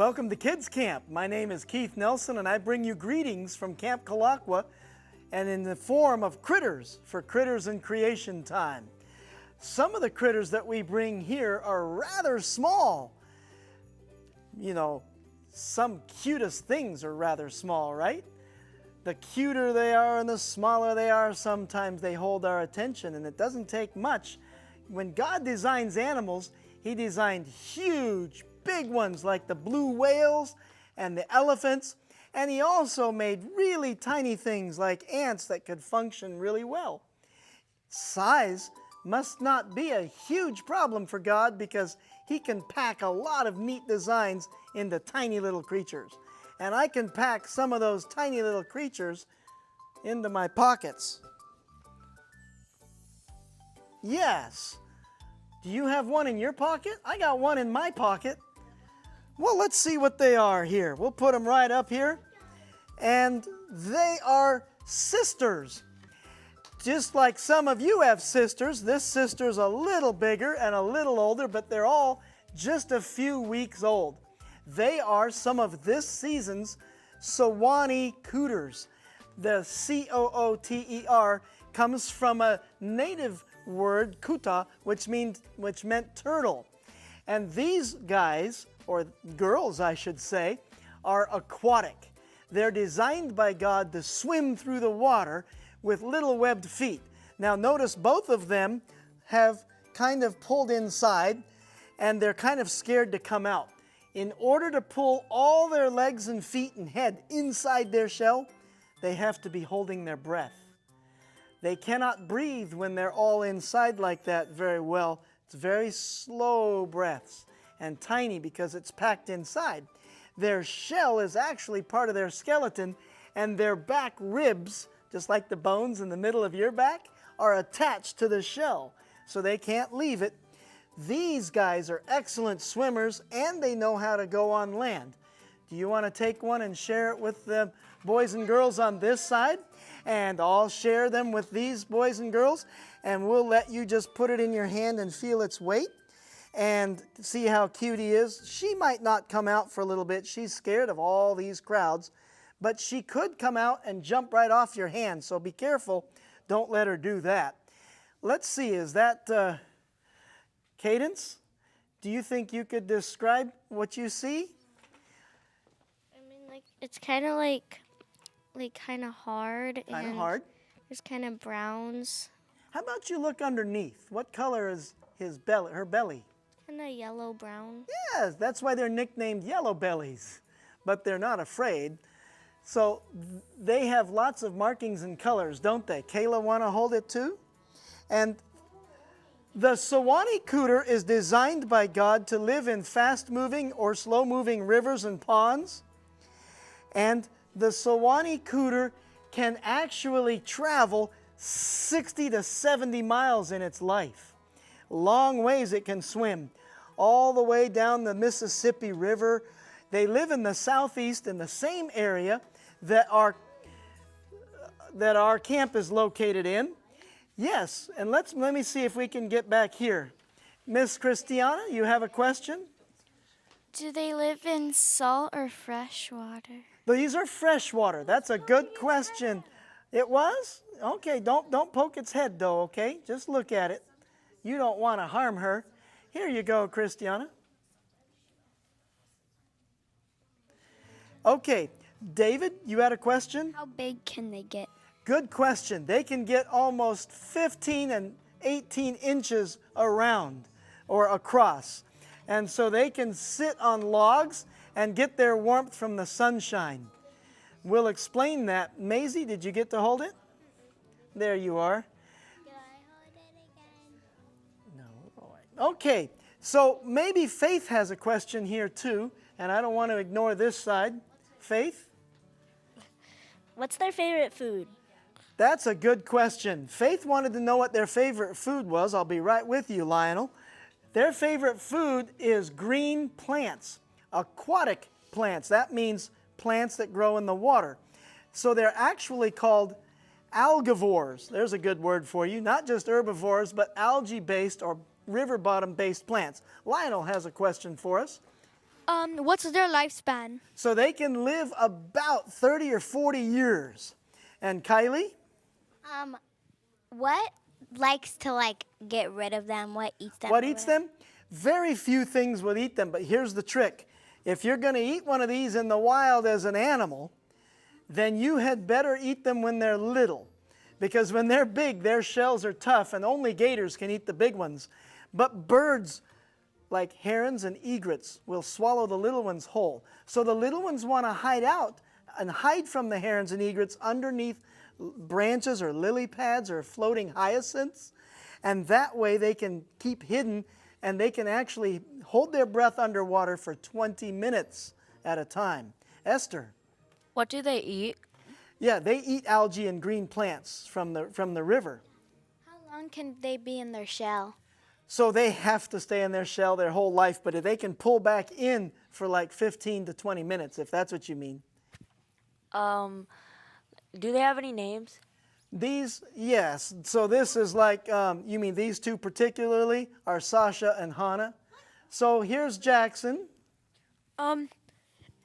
Welcome to Kids Camp. My name is Keith Nelson and I bring you greetings from Camp Kalakwa and in the form of critters for Critters in Creation Time. Some of the critters that we bring here are rather small. You know, some cutest things are rather small, right? The cuter they are and the smaller they are, sometimes they hold our attention, and it doesn't take much. When God designs animals, He designed huge, big ones like the blue whales and the elephants, and He also made really tiny things like ants that could function really well. Size must not be a huge problem for God because He can pack a lot of neat designs into tiny little creatures. And I can pack some of those tiny little creatures into my pockets. Yes. Do you have one in your pocket? I got one in my pocket. Well, let's see what they are here. We'll put them right up here. And they are sisters. Just like some of you have sisters, this sister's a little bigger and a little older, but they're all just a few weeks old. They are some of this season's Sewanee cooters. The C-O-O-T-E-R comes from a native word, kuta, which meant turtle. And these guys, or girls I should say, are aquatic. They're designed by God to swim through the water with little webbed feet. Now notice both of them have kind of pulled inside and they're kind of scared to come out. In order to pull all their legs and feet and head inside their shell, they have to be holding their breath. They cannot breathe when they're all inside like that very well. It's very slow breaths and tiny because it's packed inside. Their shell is actually part of their skeleton, and their back ribs, just like the bones in the middle of your back, are attached to the shell, so they can't leave it. These guys are excellent swimmers, and they know how to go on land. Do you want to take one and share it with the boys and girls on this side? And I'll share them with these boys and girls, and we'll let you just put it in your hand and feel its weight and see how cute he is. She might not come out for a little bit. She's scared of all these crowds, but she could come out and jump right off your hand, so be careful. Don't let her do that. Let's see, is that Cadence? Do you think you could describe what you see? I mean, like, it's kind of like kind of hard. Kind of hard. There's kind of browns. How about you look underneath? What color is his belly, her belly? Kind of yellow brown. Yes, that's why they're nicknamed yellow bellies, but they're not afraid. So they have lots of markings and colors, don't they? Kayla, want to hold it too? And the Sewanee cooter is designed by God to live in fast-moving or slow-moving rivers and ponds. And the Sewanee cooter can actually travel 60 to 70 miles in its life. Long ways it can swim, all the way down the Mississippi River. They live in the southeast in the same area that our camp is located in. Yes, and let me see if we can get back here. Miss Christiana, you have a question? Do they live in salt or fresh water? These are freshwater. That's a good question. It was? Okay, don't poke its head though, okay? Just look at it. You don't want to harm her. Here you go, Christiana. Okay, David, you had a question? How big can they get? Good question. They can get almost 15 and 18 inches around or across. And so they can sit on logs and get their warmth from the sunshine. We'll explain that. Maisie, did you get to hold it? There you are. Do I hold it again? No. All right. Okay, so maybe Faith has a question here too, and I don't want to ignore this side. Faith? What's their favorite food? That's a good question. Faith wanted to know what their favorite food was. I'll be right with you, Lionel. Their favorite food is green plants, aquatic plants. That means plants that grow in the water. So they're actually called algivores. There's a good word for you. Not just herbivores, but algae-based or river bottom-based plants. Lionel has a question for us. What's their lifespan? So they can live about 30 or 40 years. And Kylie? What likes to get rid of them? What eats them? What eats them? Very few things would eat them, but here's the trick. If you're going to eat one of these in the wild as an animal, then you had better eat them when they're little. Because when they're big, their shells are tough, and only gators can eat the big ones. But birds, like herons and egrets, will swallow the little ones whole. So the little ones want to hide out and hide from the herons and egrets underneath branches or lily pads or floating hyacinths. And that way they can keep hidden, and they can actually hold their breath underwater for 20 minutes at a time. Esther? What do they eat? Yeah, they eat algae and green plants from the river. How long can they be in their shell? So they have to stay in their shell their whole life, but they can pull back in for like 15 to 20 minutes, if that's what you mean. Do they have any names? These, yes. So this is like, you mean these two particularly are Sasha and Hannah. So here's Jackson.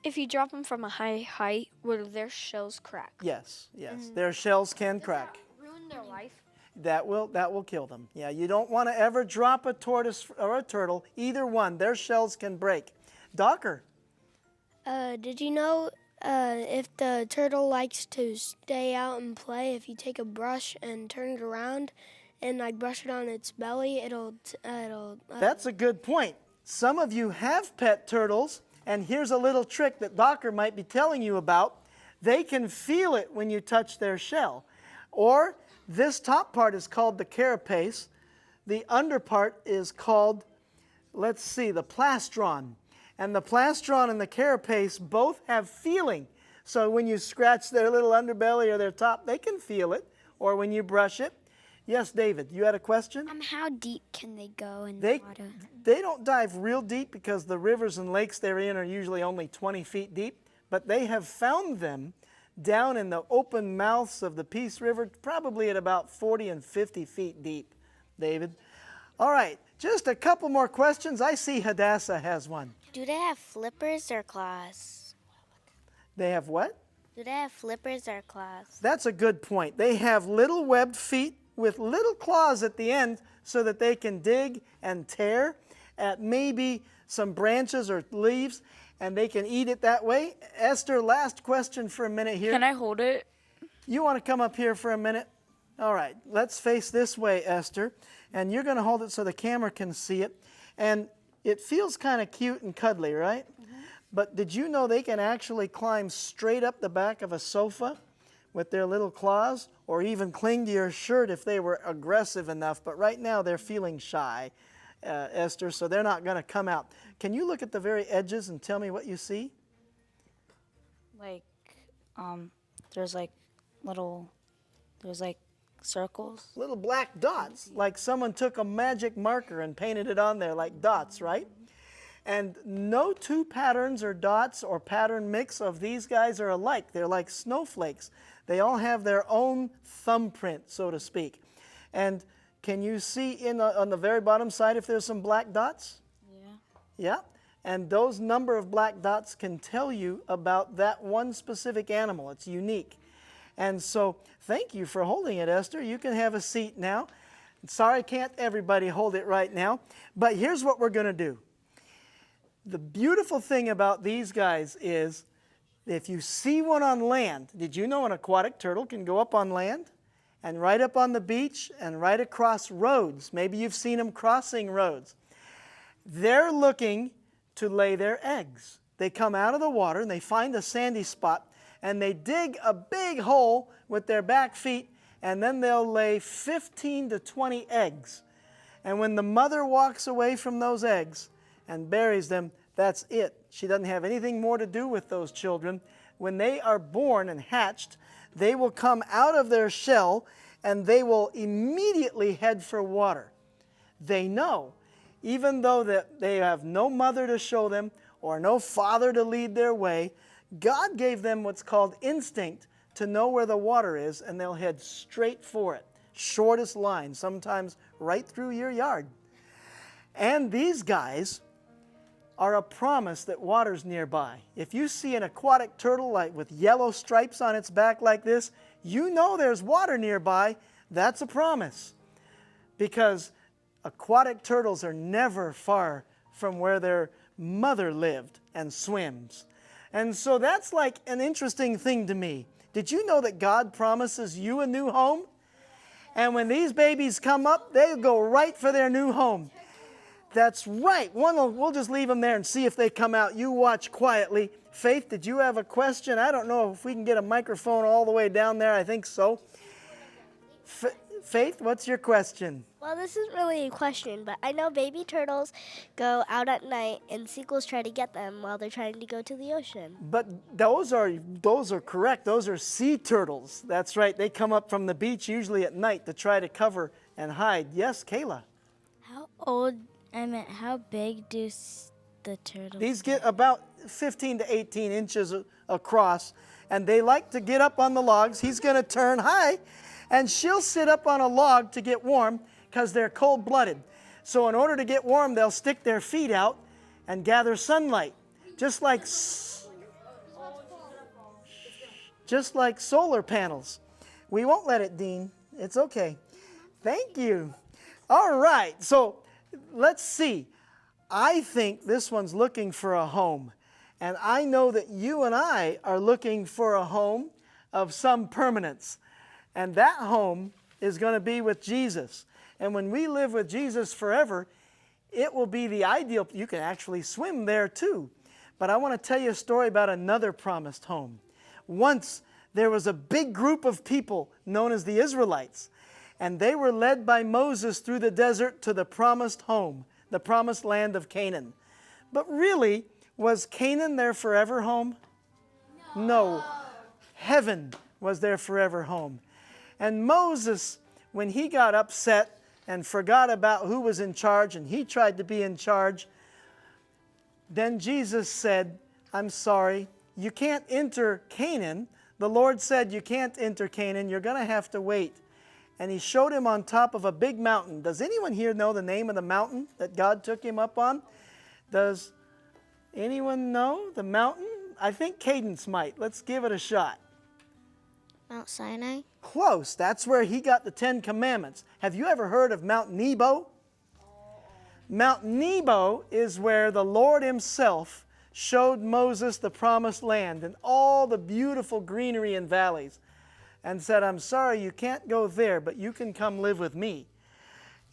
If you drop them from a high height, will their shells crack? Yes, yes. Their shells can crack. Ruin their life? That will kill them. Yeah, you don't want to ever drop a tortoise or a turtle, either one. Their shells can break. Docker? Did you know if the turtle likes to stay out and play, if you take a brush and turn it around and brush it on its belly, it'll That's a good point. Some of you have pet turtles, and here's a little trick that Docker might be telling you about. They can feel it when you touch their shell. Or this top part is called the carapace. The under part is called, let's see, the plastron. And the plastron and the carapace both have feeling. So when you scratch their little underbelly or their top, they can feel it. Or when you brush it. Yes, David, you had a question? How deep can they go in the water? They don't dive real deep because the rivers and lakes they're in are usually only 20 feet deep. But they have found them down in the open mouths of the Peace River, probably at about 40 and 50 feet deep, David. All right, just a couple more questions. I see Hadassah has one. Do they have flippers or claws? They have what? Do they have flippers or claws? That's a good point. They have little webbed feet with little claws at the end so that they can dig and tear at maybe some branches or leaves, and they can eat it that way. Esther, last question for a minute here. Can I hold it? You want to come up here for a minute? All right, let's face this way, Esther, and you're going to hold it so the camera can see it. And it feels kind of cute and cuddly, right? Mm-hmm. But did you know they can actually climb straight up the back of a sofa with their little claws, or even cling to your shirt if they were aggressive enough? But right now they're feeling shy, Esther, so they're not going to come out. Can you look at the very edges and tell me what you see? There's circles. Little black dots, like someone took a magic marker and painted it on there like dots, right? And no two patterns or dots or pattern mix of these guys are alike. They're like snowflakes. They all have their own thumbprint, so to speak. And can you see on the very bottom side if there's some black dots? Yeah. Yeah. And those number of black dots can tell you about that one specific animal. It's unique. And so thank you for holding it, Esther. You can have a seat now. Sorry, can't everybody hold it right now. But here's what we're going to do. The beautiful thing about these guys is if you see one on land, did you know an aquatic turtle can go up on land and right up on the beach and right across roads? Maybe you've seen them crossing roads. They're looking to lay their eggs. They come out of the water and they find a sandy spot and they dig a big hole with their back feet, and then they'll lay 15 to 20 eggs. And when the mother walks away from those eggs and buries them, that's it. She doesn't have anything more to do with those children. When they are born and hatched, they will come out of their shell and they will immediately head for water. They know, even though that they have no mother to show them or no father to lead their way, God gave them what's called instinct to know where the water is, and they'll head straight for it. Shortest line, sometimes right through your yard. And these guys are a promise that water's nearby. If you see an aquatic turtle like with yellow stripes on its back like this, you know there's water nearby. That's a promise. Because aquatic turtles are never far from where their mother lived and swims. And so that's like an interesting thing to me. Did you know that God promises you a new home? And when these babies come up, they go right for their new home. That's right. We'll just leave them there and see if they come out. You watch quietly. Faith, did you have a question? I don't know if we can get a microphone all the way down there. I think so. Faith, what's your question? Well, this isn't really a question, but I know baby turtles go out at night and seagulls try to get them while they're trying to go to the ocean. But those are correct. Those are sea turtles. That's right. They come up from the beach usually at night to try to cover and hide. Yes, Kayla? How big do the turtles These get about 15 to 18 inches across, and they like to get up on the logs. He's going to turn high, and she'll sit up on a log to get warm because they're cold-blooded. So in order to get warm, they'll stick their feet out and gather sunlight, just like solar panels. We won't let it, Dean. It's okay. Thank you. All right, so let's see. I think this one's looking for a home. And I know that you and I are looking for a home of some permanence. And that home is going to be with Jesus. And when we live with Jesus forever, it will be the ideal. You can actually swim there too. But I want to tell you a story about another promised home. Once there was a big group of people known as the Israelites. And they were led by Moses through the desert to the promised home, the promised land of Canaan. But really, was Canaan their forever home? No. Heaven was their forever home. And Moses, when he got upset and forgot about who was in charge, and he tried to be in charge, then Jesus said, I'm sorry, you can't enter Canaan. The Lord said you can't enter Canaan. You're going to have to wait. And he showed him on top of a big mountain. Does anyone here know the name of the mountain that God took him up on? Does anyone know the mountain? I think Cadence might. Let's give it a shot. Mount Sinai? Close. That's where he got the 10 Commandments. Have you ever heard of Mount Nebo? Mount Nebo is where the Lord himself showed Moses the promised land and all the beautiful greenery and valleys, and said, I'm sorry, you can't go there, but you can come live with me.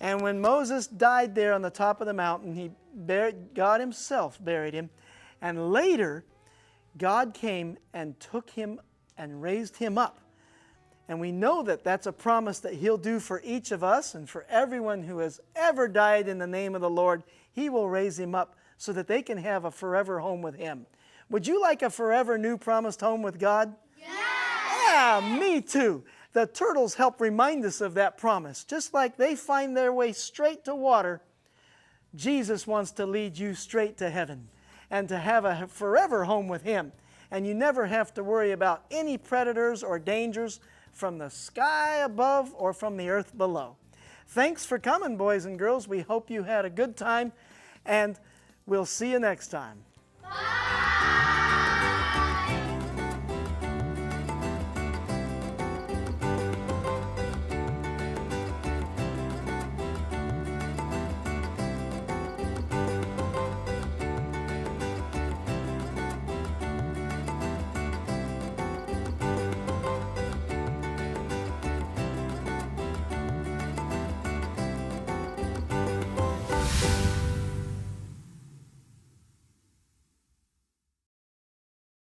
And when Moses died there on the top of the mountain, God himself buried him. And later, God came and took him and raised him up. And we know that that's a promise that he'll do for each of us, and for everyone who has ever died in the name of the Lord, he will raise him up so that they can have a forever home with him. Would you like a forever new promised home with God? Yeah, me too. The turtles help remind us of that promise. Just like they find their way straight to water, Jesus wants to lead you straight to heaven and to have a forever home with him. And you never have to worry about any predators or dangers from the sky above or from the earth below. Thanks for coming, boys and girls. We hope you had a good time, and we'll see you next time. Bye.